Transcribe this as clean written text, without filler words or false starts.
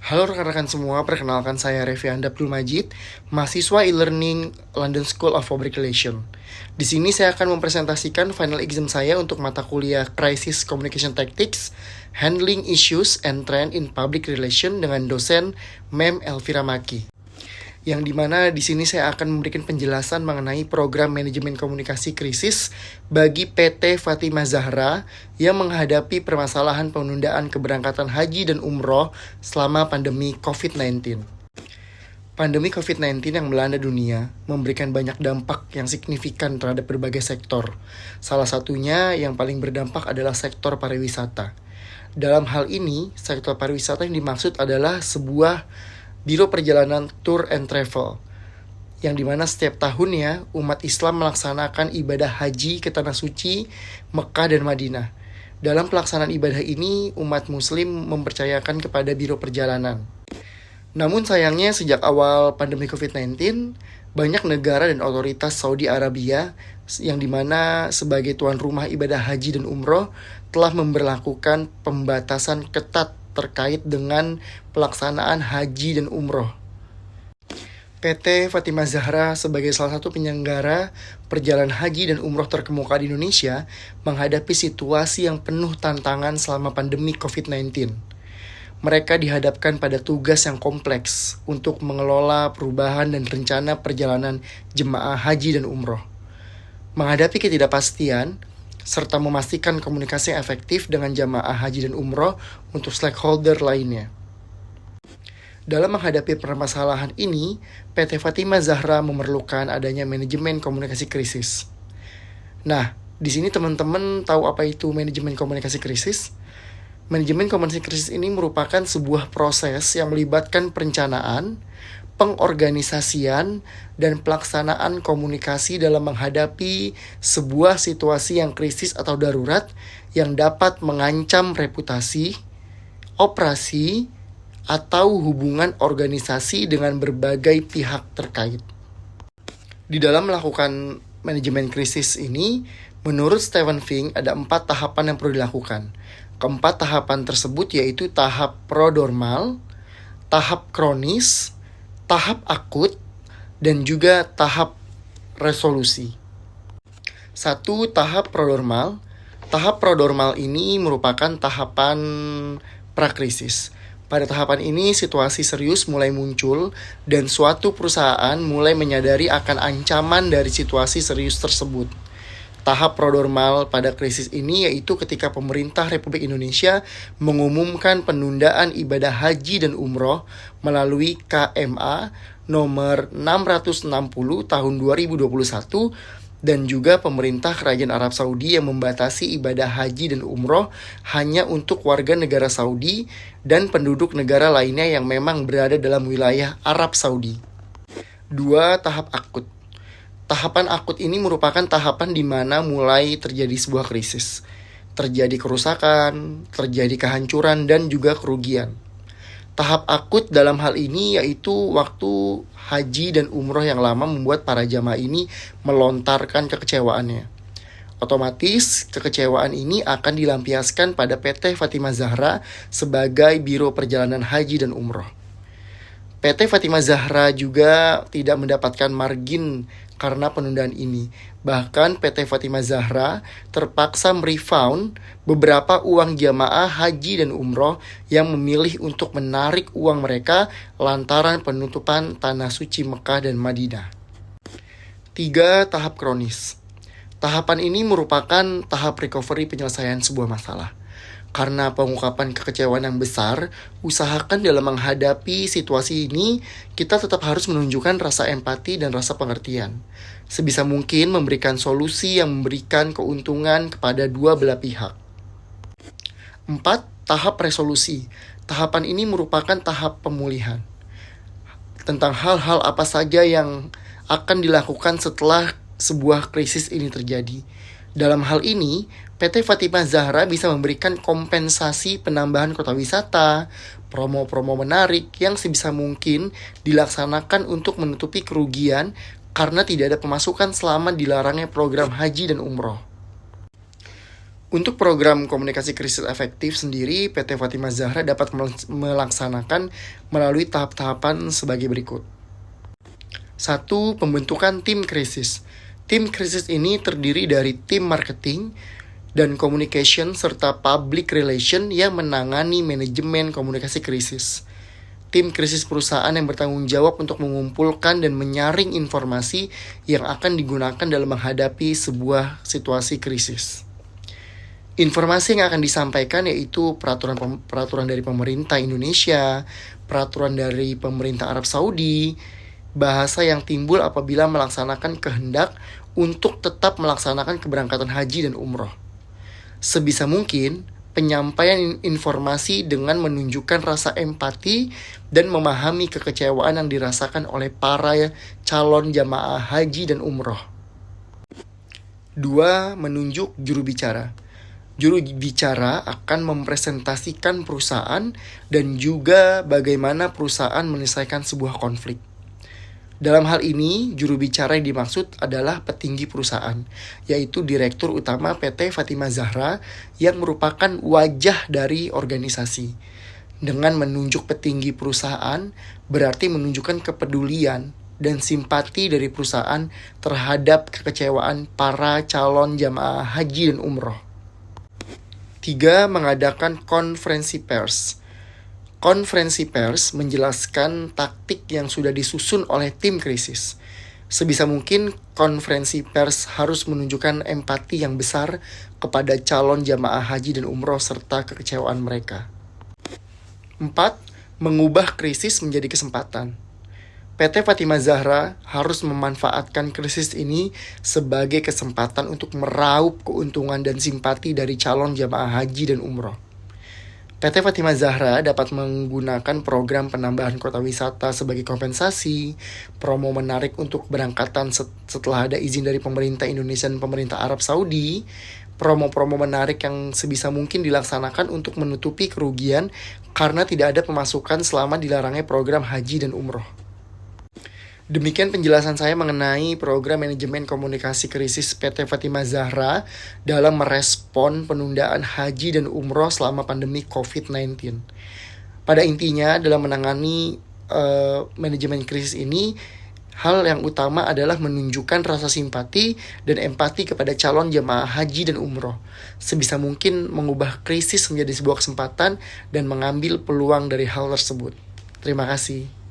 Halo rekan-rekan semua, perkenalkan saya Revian Abdul Majid, mahasiswa e-learning London School of Public Relations. Di sini saya akan mempresentasikan final exam saya untuk mata kuliah Crisis Communication Tactics, Handling Issues and Trend in Public Relations dengan dosen Mem Elvira Maki. Yang dimana di sini saya akan memberikan penjelasan mengenai program manajemen komunikasi krisis bagi PT Fatimah Zahra yang menghadapi permasalahan penundaan keberangkatan haji dan umroh selama pandemi COVID-19. Pandemi COVID-19 yang melanda dunia memberikan banyak dampak yang signifikan terhadap berbagai sektor. Salah satunya yang paling berdampak adalah sektor pariwisata. Dalam hal ini, sektor pariwisata yang dimaksud adalah sebuah Biro Perjalanan Tour and Travel, yang dimana setiap tahunnya umat Islam melaksanakan ibadah haji ke Tanah Suci, Mekah dan Madinah. Dalam pelaksanaan ibadah ini, umat muslim mempercayakan kepada Biro Perjalanan. Namun sayangnya sejak awal pandemi COVID-19, banyak negara dan otoritas Saudi Arabia yang dimana sebagai tuan rumah ibadah haji dan umroh telah memberlakukan pembatasan ketat terkait dengan pelaksanaan haji dan umroh. PT Fatimah Zahra sebagai salah satu penyelenggara perjalanan haji dan umroh terkemuka di Indonesia menghadapi situasi yang penuh tantangan selama pandemi COVID-19. Mereka dihadapkan pada tugas yang kompleks untuk mengelola perubahan dan rencana perjalanan jemaah haji dan umroh. Menghadapi ketidakpastian, serta memastikan komunikasi yang efektif dengan jamaah haji dan umroh untuk stakeholder lainnya. Dalam menghadapi permasalahan ini, PT Fatimah Zahra memerlukan adanya manajemen komunikasi krisis. Nah, di sini teman-teman tahu apa itu manajemen komunikasi krisis? Manajemen komunikasi krisis ini merupakan sebuah proses yang melibatkan perencanaan, pengorganisasian, dan pelaksanaan komunikasi dalam menghadapi sebuah situasi yang krisis atau darurat yang dapat mengancam reputasi, operasi, atau hubungan organisasi dengan berbagai pihak terkait. Di dalam melakukan manajemen krisis ini, menurut Stephen Fink ada 4 tahapan yang perlu dilakukan. Keempat tahapan tersebut yaitu tahap prodromal, tahap kronis, tahap akut, dan juga tahap resolusi. 1. Tahap prodromal. Tahap prodromal ini merupakan tahapan prakrisis. Pada tahapan ini, situasi serius mulai muncul dan suatu perusahaan mulai menyadari akan ancaman dari situasi serius tersebut. Tahap prodromal pada krisis ini yaitu ketika pemerintah Republik Indonesia mengumumkan penundaan ibadah haji dan umroh melalui KMA nomor 660 tahun 2021 dan juga pemerintah Kerajaan Arab Saudi yang membatasi ibadah haji dan umroh hanya untuk warga negara Saudi dan penduduk negara lainnya yang memang berada dalam wilayah Arab Saudi. 2. Tahap akut. Tahapan akut ini merupakan tahapan di mana mulai terjadi sebuah krisis. Terjadi kerusakan, terjadi kehancuran, dan juga kerugian. Tahap akut dalam hal ini yaitu waktu haji dan umroh yang lama membuat para jamaah ini melontarkan kekecewaannya. Otomatis, kekecewaan ini akan dilampiaskan pada PT Fatimah Zahra sebagai Biro Perjalanan Haji dan Umroh. PT Fatimah Zahra juga tidak mendapatkan margin karena penundaan ini. Bahkan PT Fatimah Zahra terpaksa merefund beberapa uang jamaah haji dan umroh yang memilih untuk menarik uang mereka lantaran penutupan Tanah Suci Mekah dan Madinah. 3. Tahap kronis. Tahapan ini merupakan tahap recovery penyelesaian sebuah masalah. Karena pengungkapan kekecewaan yang besar, usahakan dalam menghadapi situasi ini, kita tetap harus menunjukkan rasa empati dan rasa pengertian. Sebisa mungkin memberikan solusi yang memberikan keuntungan kepada dua belah pihak. 4. Tahap resolusi. Tahapan ini merupakan tahap pemulihan. Tentang hal-hal apa saja yang akan dilakukan setelah sebuah krisis ini terjadi. Dalam hal ini, PT Fatimah Zahra bisa memberikan kompensasi penambahan kota wisata, promo-promo menarik yang sebisa mungkin dilaksanakan untuk menutupi kerugian karena tidak ada pemasukan selama dilarangnya program haji dan umroh. Untuk program komunikasi krisis efektif sendiri, PT Fatimah Zahra dapat melaksanakan melalui tahap-tahapan sebagai berikut. 1. Pembentukan tim krisis. Tim krisis ini terdiri dari tim marketing dan communication serta public relation yang menangani manajemen komunikasi krisis. Tim krisis perusahaan yang bertanggung jawab untuk mengumpulkan dan menyaring informasi yang akan digunakan dalam menghadapi sebuah situasi krisis. Informasi yang akan disampaikan yaitu peraturan dari pemerintah Indonesia, peraturan dari pemerintah Arab Saudi, bahasa yang timbul apabila melaksanakan kehendak untuk tetap melaksanakan keberangkatan haji dan umroh. Sebisa mungkin, penyampaian informasi dengan menunjukkan rasa empati dan memahami kekecewaan yang dirasakan oleh para calon jamaah haji dan umroh. 2. Menunjuk juru bicara. Juru bicara akan mempresentasikan perusahaan dan juga bagaimana perusahaan menyelesaikan sebuah konflik. Dalam hal ini, juru bicara yang dimaksud adalah petinggi perusahaan, yaitu Direktur Utama PT Fatimah Zahra yang merupakan wajah dari organisasi. Dengan menunjuk petinggi perusahaan, berarti menunjukkan kepedulian dan simpati dari perusahaan terhadap kekecewaan para calon jamaah haji dan umroh. 3. Mengadakan konferensi pers. Konferensi pers menjelaskan taktik yang sudah disusun oleh tim krisis. Sebisa mungkin, konferensi pers harus menunjukkan empati yang besar kepada calon jamaah haji dan umroh serta kekecewaan mereka. 4. Mengubah krisis menjadi kesempatan. PT Fatimah Zahra harus memanfaatkan krisis ini sebagai kesempatan untuk meraup keuntungan dan simpati dari calon jamaah haji dan umroh. PT Fatimah Zahra dapat menggunakan program penambahan kota wisata sebagai kompensasi, promo menarik untuk berangkatan setelah ada izin dari pemerintah Indonesia dan pemerintah Arab Saudi, promo-promo menarik yang sebisa mungkin dilaksanakan untuk menutupi kerugian karena tidak ada pemasukan selama dilarangnya program haji dan umroh. Demikian penjelasan saya mengenai program manajemen komunikasi krisis PT Fatimah Zahra dalam merespon penundaan haji dan umroh selama pandemi COVID-19. Pada intinya, dalam menangani manajemen krisis ini, hal yang utama adalah menunjukkan rasa simpati dan empati kepada calon jamaah haji dan umroh. Sebisa mungkin mengubah krisis menjadi sebuah kesempatan dan mengambil peluang dari hal tersebut. Terima kasih.